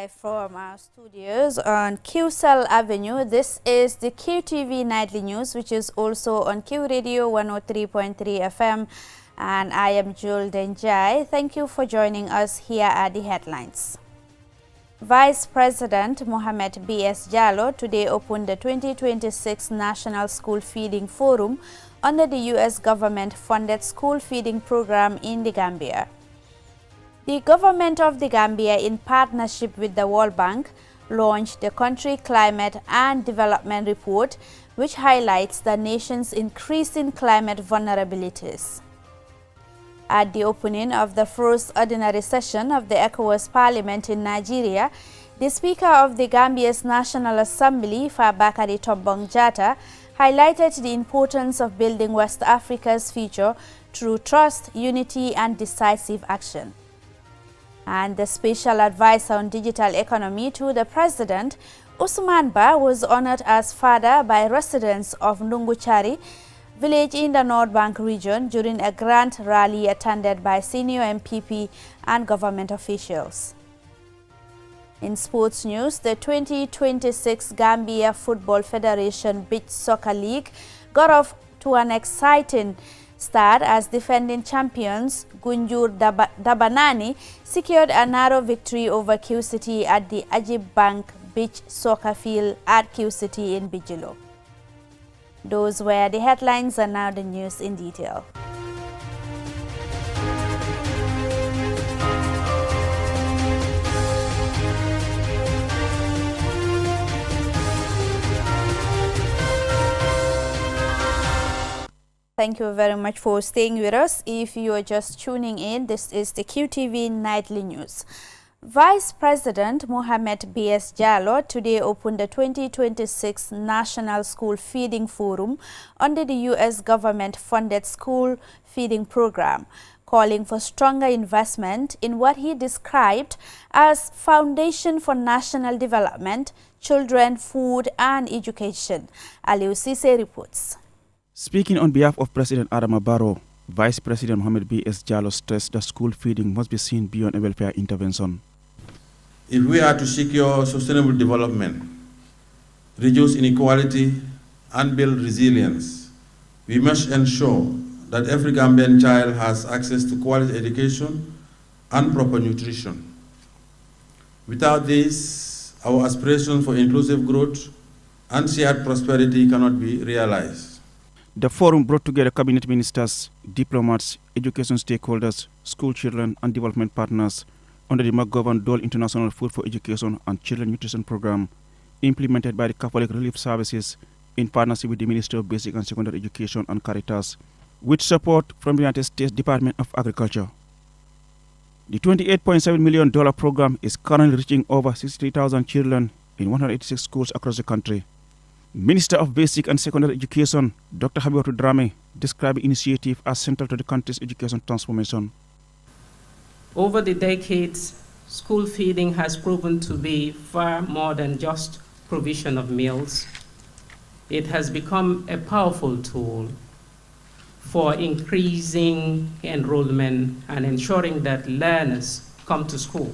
Live from our studios on QCell Avenue. This is the Qtv Nightly News, which is also on Q Radio 103.3 FM. And I am Jul Denjai. Thank you for joining us. Here are the headlines. Vice President Mohamed B.S. Jallow today opened the 2026 National School Feeding Forum under the U.S. government-funded school feeding program in the Gambia. The government of the Gambia, in partnership with the World Bank, launched the Country Climate and Development Report, which highlights the nation's increasing climate vulnerabilities. At the opening of the first ordinary session of the Ecowas Parliament in Nigeria, the Speaker of the Gambia's National Assembly, Fabakary Tombong Jatta, highlighted the importance of building West Africa's future through trust, unity, and decisive action. And the Special Advisor on Digital Economy to the President, Usman Ba, was honored as father by residents of Nunguchari village in the North Bank region during a grand rally attended by senior MPP and government officials. In sports news, the 2026 Gambia Football Federation Beach Soccer League got off to an exciting start as defending champions Gunjur Dabanani secured a narrow victory over Q City at the Ajib Bank Beach Soccer Field at Q City in Bijilo. Those were the headlines, and now the news in detail. Thank you very much for staying with us. If you are just tuning in, this is the Qtv Nightly News. Vice President Mohamed B.S. Jallow today opened the 2026 National School Feeding Forum under the U.S. government-funded school feeding program, calling for stronger investment in what he described as Foundation for National Development, Children, Food and Education. Aliou Cisse reports. Speaking on behalf of President Adama Barrow, Vice President Mohamed B.S. Jallow stressed that school feeding must be seen beyond a welfare intervention. If we are to secure sustainable development, reduce inequality, and build resilience, we must ensure that every Gambian child has access to quality education and proper nutrition. Without this, our aspirations for inclusive growth and shared prosperity cannot be realized. The forum brought together cabinet ministers, diplomats, education stakeholders, school children, and development partners under the McGovern Dole International Food for Education and Children Nutrition Program, implemented by the Catholic Relief Services in partnership with the Ministry of Basic and Secondary Education and Caritas, with support from the United States Department of Agriculture. The $28.7 million program is currently reaching over 63,000 children in 186 schools across the country. Minister of Basic and Secondary Education, Dr. Habibatu Drame, described the initiative as central to the country's education transformation. Over the decades, school feeding has proven to be far more than just provision of meals. It has become a powerful tool for increasing enrollment and ensuring that learners come to school.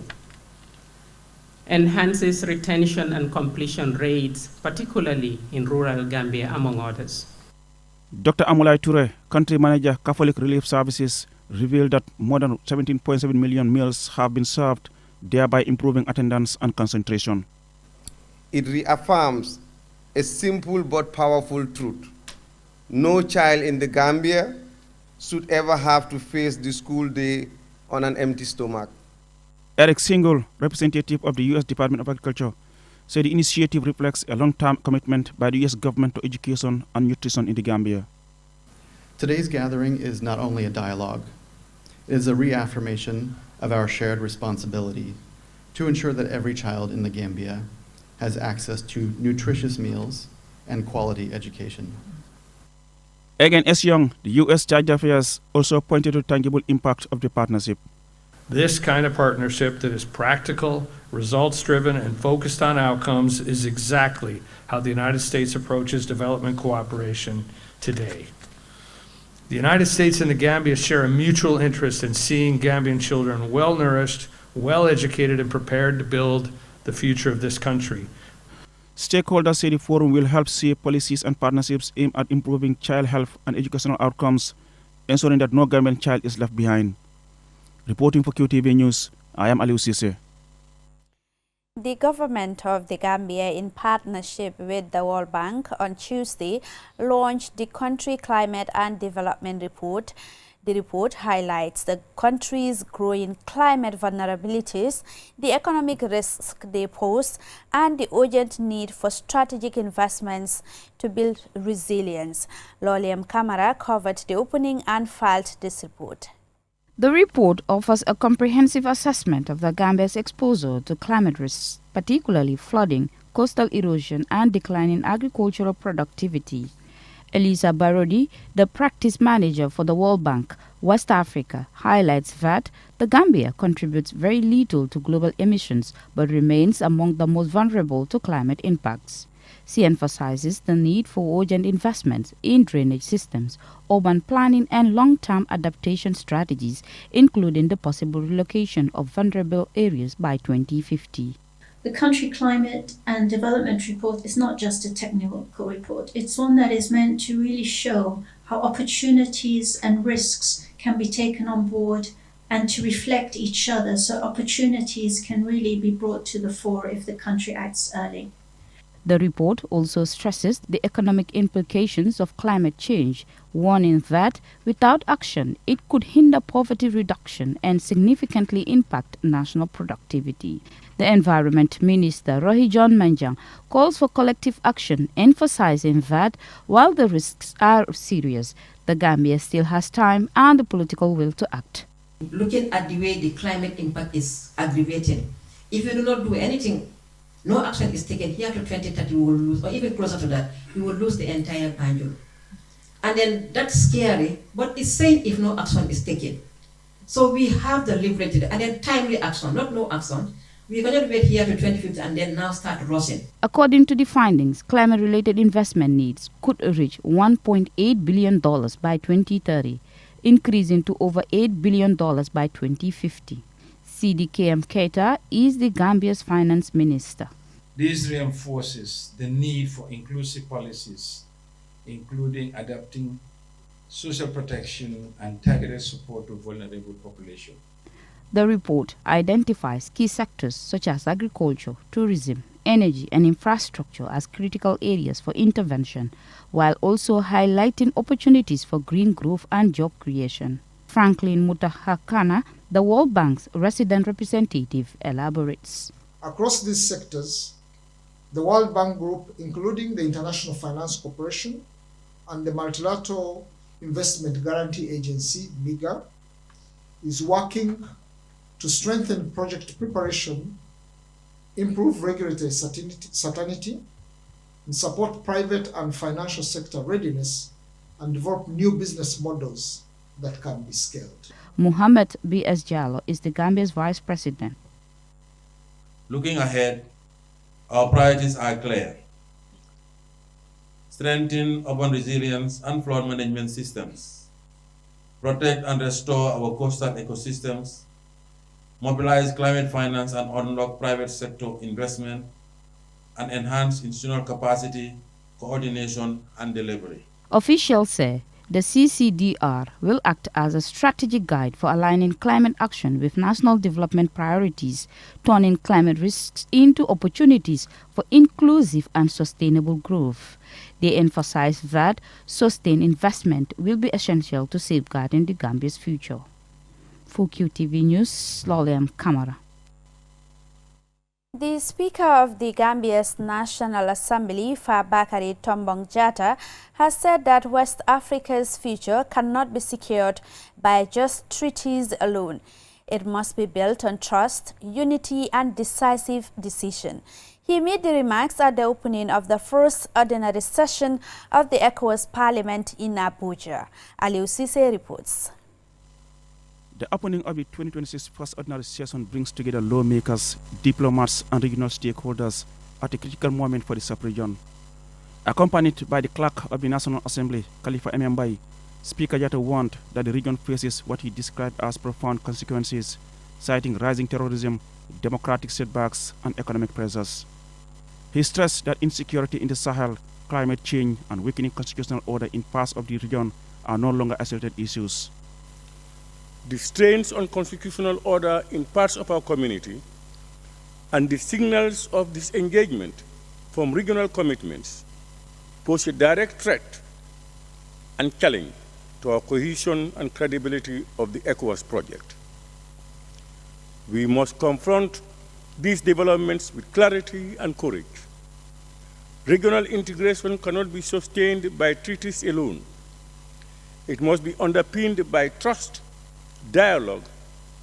Enhances retention and completion rates, particularly in rural Gambia, among others. Dr. Amulai Toure, Country Manager, Catholic Relief Services, revealed that more than 17.7 million meals have been served, thereby improving attendance and concentration. It reaffirms a simple but powerful truth. No child in the Gambia should ever have to face the school day on an empty stomach. Eric Single, representative of the U.S. Department of Agriculture, said the initiative reflects a long-term commitment by the U.S. government to education and nutrition in the Gambia. Today's gathering is not only a dialogue, it is a reaffirmation of our shared responsibility to ensure that every child in the Gambia has access to nutritious meals and quality education. Again, S. Young, the U.S. Charge Affairs, also pointed to the tangible impact of the partnership. This kind of partnership that is practical, results-driven, and focused on outcomes is exactly how the United States approaches development cooperation today. The United States and the Gambia share a mutual interest in seeing Gambian children well-nourished, well-educated, and prepared to build the future of this country. Stakeholders say the forum will help shape policies and partnerships aimed at improving child health and educational outcomes, ensuring that no Gambian child is left behind. Reporting for QTV News, I am Aliou Cisse. The government of the Gambia, in partnership with the World Bank, on Tuesday launched the Country Climate and Development Report. The report highlights the country's growing climate vulnerabilities, the economic risks they pose, and the urgent need for strategic investments to build resilience. Loliam Kamara covered the opening and filed this report. The report offers a comprehensive assessment of the Gambia's exposure to climate risks, particularly flooding, coastal erosion, and declining agricultural productivity. Elisa Barodi, the practice manager for the World Bank, West Africa, highlights that the Gambia contributes very little to global emissions but remains among the most vulnerable to climate impacts. She emphasizes the need for urgent investments in drainage systems, urban planning, and long-term adaptation strategies, including the possible relocation of vulnerable areas by 2050. The Country Climate and Development Report is not just a technical report. It's one that is meant to really show how opportunities and risks can be taken on board and to reflect each other, so opportunities can really be brought to the fore if the country acts early. The report also stresses the economic implications of climate change, warning that without action, it could hinder poverty reduction and significantly impact national productivity. The Environment Minister, Rohi John Manjang, calls for collective action, emphasizing that while the risks are serious, the Gambia still has time and the political will to act. Looking at the way the climate impact is aggravating, if you do not do anything, no action is taken here to 2030, we will lose, or even closer to that, we will lose the entire Banjul. And then that's scary, but it's saying if no action is taken. So we have the leverage, and then timely action, not no action. We cannot wait here to 2050 and then now start rushing. According to the findings, climate-related investment needs could reach $1.8 billion by 2030, increasing to over $8 billion by 2050. CDKM Keita is the Gambia's finance minister. This reinforces the need for inclusive policies, including adapting social protection and targeted support to vulnerable populations. The report identifies key sectors such as agriculture, tourism, energy, and infrastructure as critical areas for intervention, while also highlighting opportunities for green growth and job creation. Franklin Mutahakana, the World Bank's resident representative, elaborates. Across these sectors, the World Bank Group, including the International Finance Corporation and the Multilateral Investment Guarantee Agency, MIGA, is working to strengthen project preparation, improve regulatory certainty, and support private and financial sector readiness, and develop new business models that can be scaled. Muhammad B.S. Jallo is the Gambia's vice president. Looking ahead, our priorities are clear. Strengthen urban resilience and flood management systems, protect and restore our coastal ecosystems, mobilize climate finance and unlock private sector investment, and enhance institutional capacity, coordination, and delivery. Officials say the CCDR will act as a strategic guide for aligning climate action with national development priorities, turning climate risks into opportunities for inclusive and sustainable growth. They emphasize that sustained investment will be essential to safeguarding the Gambia's future. For QTV News, Loliam Kamara. The Speaker of the Gambia's National Assembly, Fabakary Tombong Jatta, has said that West Africa's future cannot be secured by just treaties alone. It must be built on trust, unity, and decisive decision. He made the remarks at the opening of the first ordinary session of the Ecowas Parliament in Abuja. Aliou Cisse reports. The opening of the 2026 First Ordinary Session brings together lawmakers, diplomats, and regional stakeholders at a critical moment for the sub-region. Accompanied by the clerk of the National Assembly, Khalifa Mbai, Speaker Jatta warned that the region faces what he described as profound consequences, citing rising terrorism, democratic setbacks, and economic pressures. He stressed that insecurity in the Sahel, climate change, and weakening constitutional order in parts of the region are no longer isolated issues. The strains on constitutional order in parts of our community and the signals of disengagement from regional commitments pose a direct threat and challenge to our cohesion and credibility of the Ecowas project. We must confront these developments with clarity and courage. Regional integration cannot be sustained by treaties alone. It must be underpinned by trust, dialogue,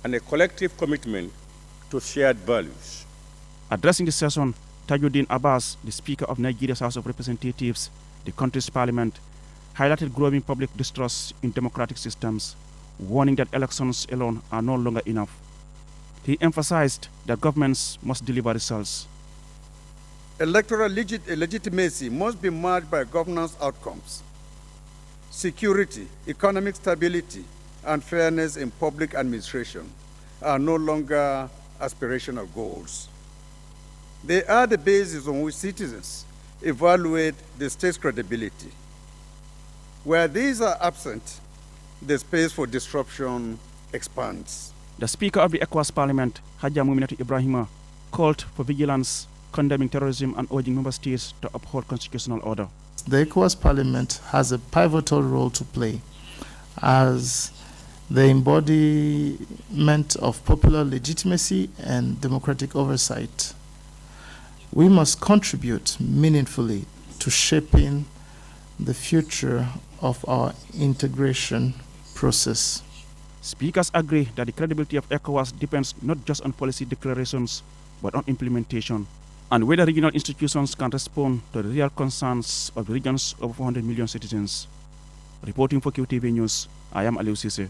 and a collective commitment to shared values. Addressing the session, Tajuddin Abbas, the Speaker of Nigeria's House of Representatives, the country's parliament, highlighted growing public distrust in democratic systems, warning that elections alone are no longer enough. He emphasized that governments must deliver results. Electoral legitimacy must be marked by governance outcomes. Security, economic stability, and fairness in public administration are no longer aspirational goals. They are the basis on which citizens evaluate the state's credibility. Where these are absent, the space for disruption expands. The Speaker of the Ecowas Parliament, Haja Muminatu Ibrahima, called for vigilance, condemning terrorism and urging member states to uphold constitutional order. The Ecowas Parliament has a pivotal role to play as the embodiment of popular legitimacy and democratic oversight. We must contribute meaningfully to shaping the future of our integration process. Speakers agree that the credibility of ECOWAS depends not just on policy declarations, but on implementation, and whether regional institutions can respond to the real concerns of the region's over 400 million citizens. Reporting for Qtv News, I am Aliou Cissé.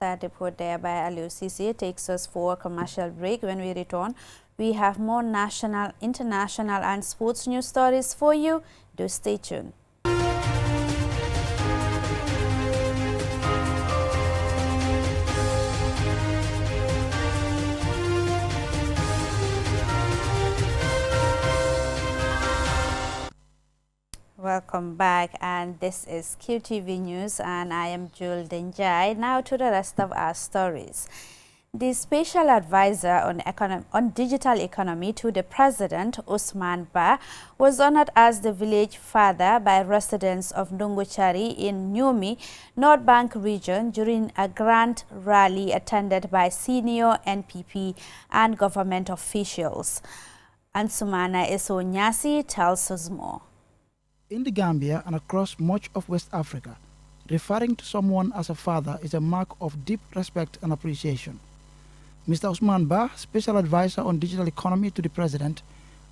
That report there by Aliou Cissé takes us for a commercial break. When we return, we have more national, international, and sports news stories for you. Do stay tuned. Welcome back, and this is QTV News, and I am Jul Denjai. Now to the rest of our stories. The special advisor on digital economy to the president, Usman Ba, was honored as the village father by residents of Nunguchari in Nyumi, North Bank region during a grand rally attended by senior NPP and government officials. Ansumana Esonyasi tells us more. In the Gambia and across much of West Africa, referring to someone as a father is a mark of deep respect and appreciation. Mr. Usman Ba, special advisor on digital economy to the president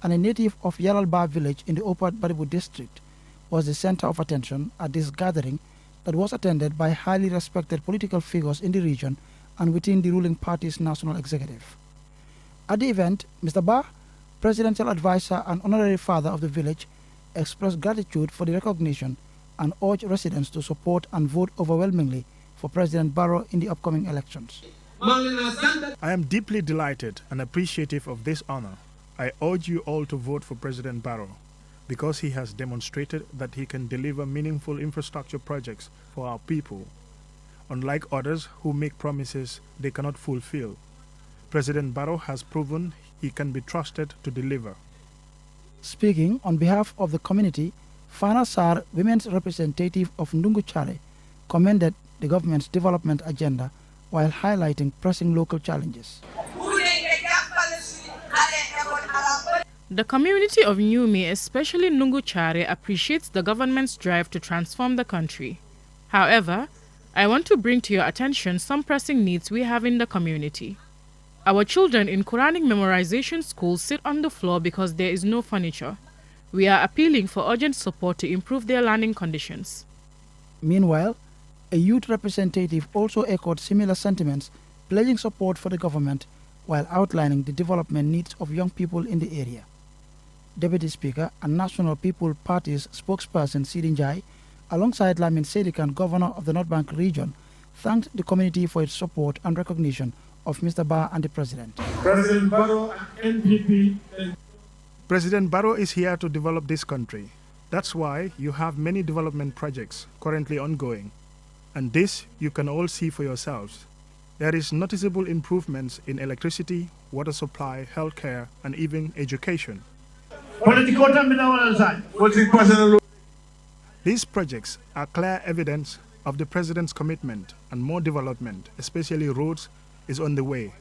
and a native of Yalalba village in the Upper Baribu district, was the center of attention at this gathering that was attended by highly respected political figures in the region and within the ruling party's national executive. At the event, Mr. Ba, presidential advisor and honorary father of the village, expressed gratitude for the recognition and urged residents to support and vote overwhelmingly for President Barrow in the upcoming elections. I am deeply delighted and appreciative of this honor. I urge you all to vote for President Barrow because he has demonstrated that he can deliver meaningful infrastructure projects for our people, unlike others who make promises they cannot fulfill. President Barrow has proven he can be trusted to deliver. Speaking on behalf of the community, Fana Sar, women's representative of Nunguchari, commended the government's development agenda while highlighting pressing local challenges. The community of Nyumi, especially Nunguchari, appreciates the government's drive to transform the country. However, I want to bring to your attention some pressing needs we have in the community. Our children in Quranic memorization schools sit on the floor because there is no furniture. We are appealing for urgent support to improve their learning conditions. Meanwhile, a youth representative also echoed similar sentiments, pledging support for the government while outlining the development needs of young people in the area. Deputy Speaker and National People Party's spokesperson Sidin Jai, alongside Lamin Sedikan, governor of the North Bank region, thanked the community for its support and recognition of Mr. Barrow and the President. President Barrow and NPP. President Barrow is here to develop this country. That's why you have many development projects currently ongoing. And this you can all see for yourselves. There is noticeable improvements in electricity, water supply, healthcare, and even education. These projects are clear evidence of the President's commitment, and more development, especially roads, is on the way.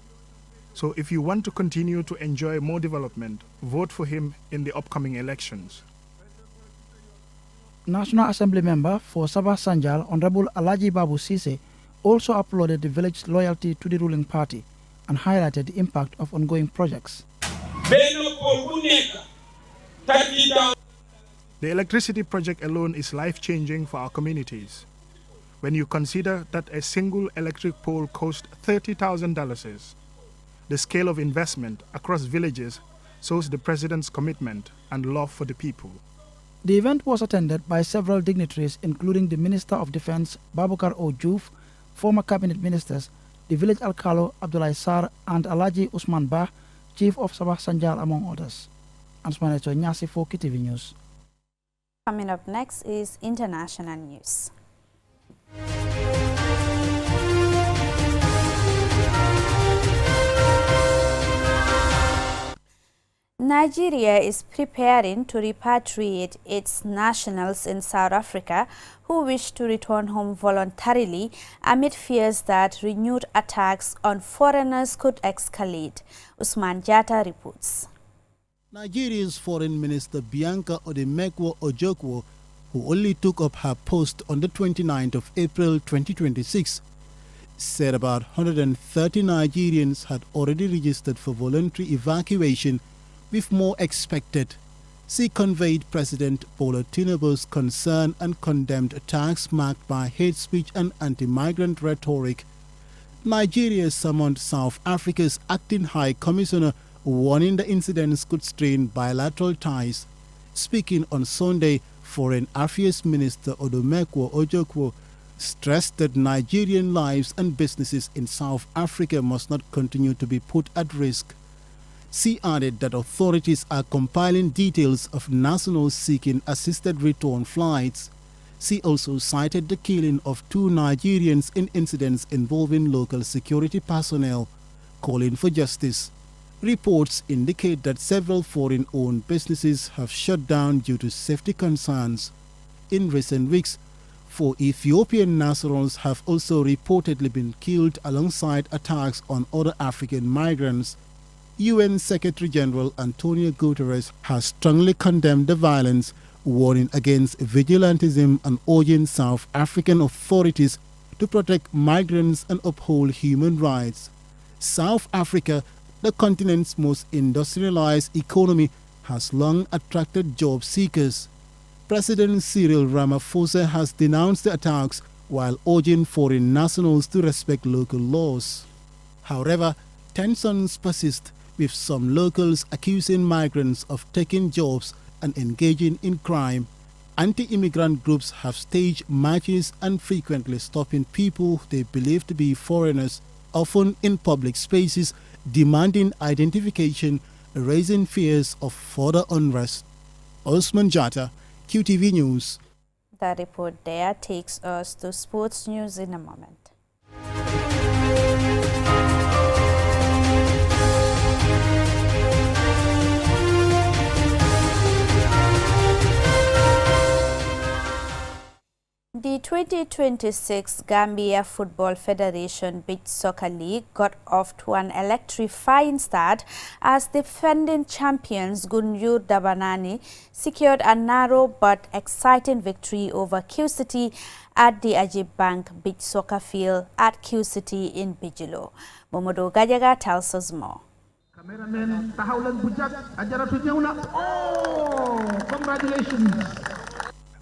So if you want to continue to enjoy more development, vote for him in the upcoming elections. National Assembly member for Sabah Sanjal, Honorable Alaji Babu Sise, also applauded the village's loyalty to the ruling party and highlighted the impact of ongoing projects. The electricity project alone is life-changing for our communities. When you consider that a single electric pole costs $30,000, the scale of investment across villages shows the President's commitment and love for the people. The event was attended by several dignitaries, including the Minister of Defense, Babukar Ojuf, former cabinet ministers, the village alcalo, Abdullah Sar, and Alaji Usman Bah, Chief of Sabah Sanjal, among others. Ansmaneto Nyasi for Qtv News. Coming up next is international news. Nigeria is preparing to repatriate its nationals in South Africa who wish to return home voluntarily amid fears that renewed attacks on foreigners could escalate. Usman Jatta reports. Nigeria's Foreign Minister Bianca Odemekwo Ojokwo, who only took up her post on the 29th of April 2026, said about 130 Nigerians had already registered for voluntary evacuation, with more expected. She conveyed President Bola Tinubu's concern and condemned attacks marked by hate speech and anti-migrant rhetoric. Nigeria summoned South Africa's acting High Commissioner, warning the incidents could strain bilateral ties. Speaking on Sunday, Foreign Affairs Minister Odemekwo Ojokwo stressed that Nigerian lives and businesses in South Africa must not continue to be put at risk. She added that authorities are compiling details of nationals seeking assisted return flights. She also cited the killing of 2 Nigerians in incidents involving local security personnel, calling for justice. Reports indicate that several foreign-owned businesses have shut down due to safety concerns. In recent weeks, 4 Ethiopian nationals have also reportedly been killed alongside attacks on other African migrants. UN Secretary-General Antonio Guterres has strongly condemned the violence, warning against vigilantism and urging South African authorities to protect migrants and uphold human rights. South Africa, the continent's most industrialized economy, has long attracted job seekers. President Cyril Ramaphosa has denounced the attacks while urging foreign nationals to respect local laws. However, tensions persist, with some locals accusing migrants of taking jobs and engaging in crime. Anti-immigrant groups have staged marches and frequently stopping people they believe to be foreigners, often in public spaces, demanding identification, raising fears of further unrest. Osman Jatta, QTV News. The report there takes us to sports news in a moment. The 2026 Gambia Football Federation Beach Soccer League got off to an electrifying start as defending champions Gunjur Dabanani secured a narrow but exciting victory over Q-City at the Ajib Bank Beach Soccer Field at Q-City in Bijilo. Momodo Gajaga tells us more. Congratulations!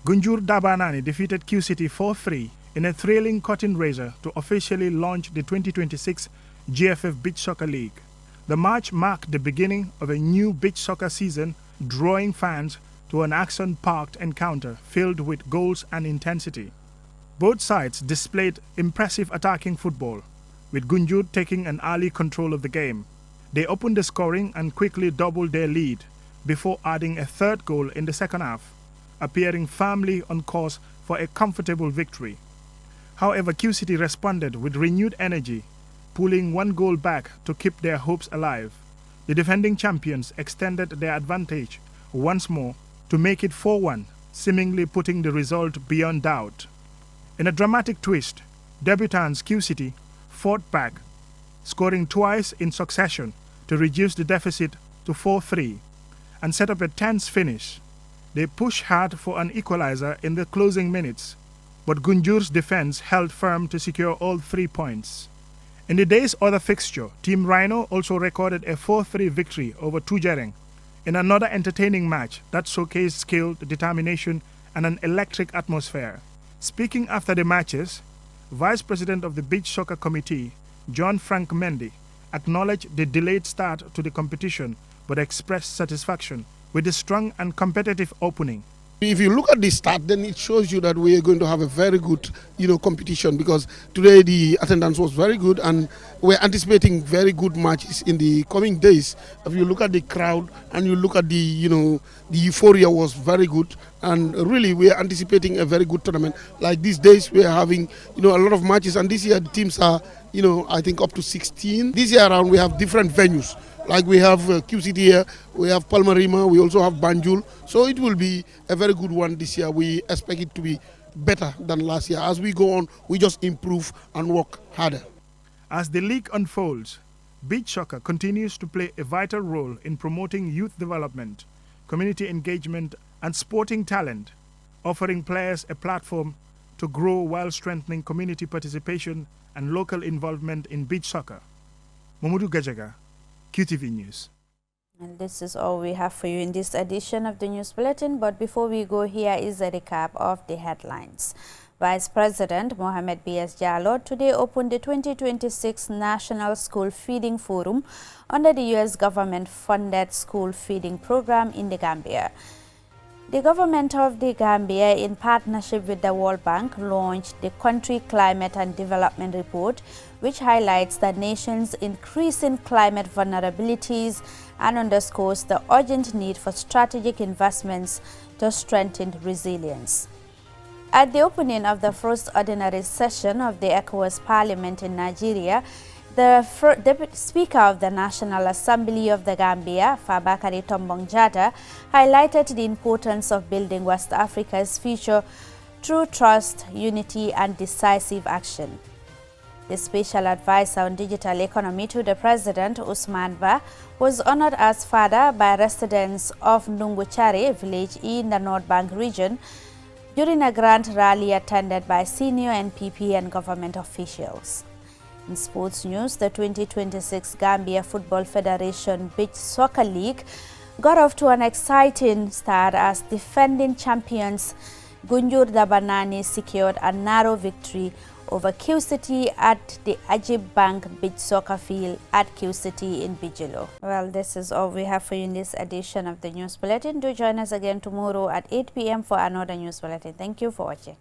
Gunjur Dabanani defeated Q-City 4-3 in a thrilling curtain raiser to officially launch the 2026 GFF Beach Soccer League. The match marked the beginning of a new beach soccer season, drawing fans to an action-packed encounter filled with goals and intensity. Both sides displayed impressive attacking football, with Gunjur taking an early control of the game. They opened the scoring and quickly doubled their lead before adding a third goal in the second half, appearing firmly on course for a comfortable victory. However, QCT responded with renewed energy, pulling one goal back to keep their hopes alive. The defending champions extended their advantage once more to make it 4-1, seemingly putting the result beyond doubt. In a dramatic twist, debutants QCT fought back, scoring twice in succession to reduce the deficit to 4-3 and set up a tense finish. They pushed hard for an equalizer in the closing minutes, but Gunjur's defense held firm to secure all 3 points. In the day's other fixture, Team Rhino also recorded a 4-3 victory over Tujereng in another entertaining match that showcased skill, determination, and an electric atmosphere. Speaking after the matches, Vice President of the Beach Soccer Committee, John Frank Mendy, acknowledged the delayed start to the competition but expressed satisfaction with the strong and competitive opening. If you look at the start, then it shows you that we are going to have a very good, competition, because today the attendance was very good and we're anticipating very good matches in the coming days. If you look at the crowd and you look at the, the euphoria was very good, and really we are anticipating a very good tournament. Like these days we are having, a lot of matches, and this year the teams are, I think up to 16. This year around we have different venues. Like we have QCT here, we have Palmarima, we also have Banjul. So it will be a very good one this year. We expect it to be better than last year. As we go on, we just improve and work harder. As the league unfolds, beach soccer continues to play a vital role in promoting youth development, community engagement, and sporting talent, offering players a platform to grow while strengthening community participation and local involvement in beach soccer. Mamadou Gajaga, QTV News. And this is all we have for you in this edition of the News Bulletin. But before we go, here is a recap of the headlines. Vice President Mohamed B.S. Jallow today opened the 2026 National School Feeding Forum under the U.S. government-funded school feeding program in the Gambia. The government of the Gambia, in partnership with the World Bank, launched the Country Climate and Development Report, which highlights the nation's increasing climate vulnerabilities and underscores the urgent need for strategic investments to strengthen resilience. At the opening of the first ordinary session of the Ecowas Parliament in Nigeria, the Deputy Speaker of the National Assembly of the Gambia, Fabakary Tombong Jatta, highlighted the importance of building West Africa's future through trust, unity, and decisive action. The Special Advisor on Digital Economy to the President, Usman Ba, was honored as father by residents of Nunguchari village in the North Bank region during a grand rally attended by senior NPP and government officials. In sports news, the 2026 Gambia Football Federation Beach Soccer League got off to an exciting start as defending champions Gunjur Dabanani secured a narrow victory over QCT at the Ajib Bank Beach Soccer Field at QCT in Bijilo. Well, this is all we have for you in this edition of the News Bulletin. Do join us again tomorrow at 8 p.m. for another News Bulletin. Thank you for watching.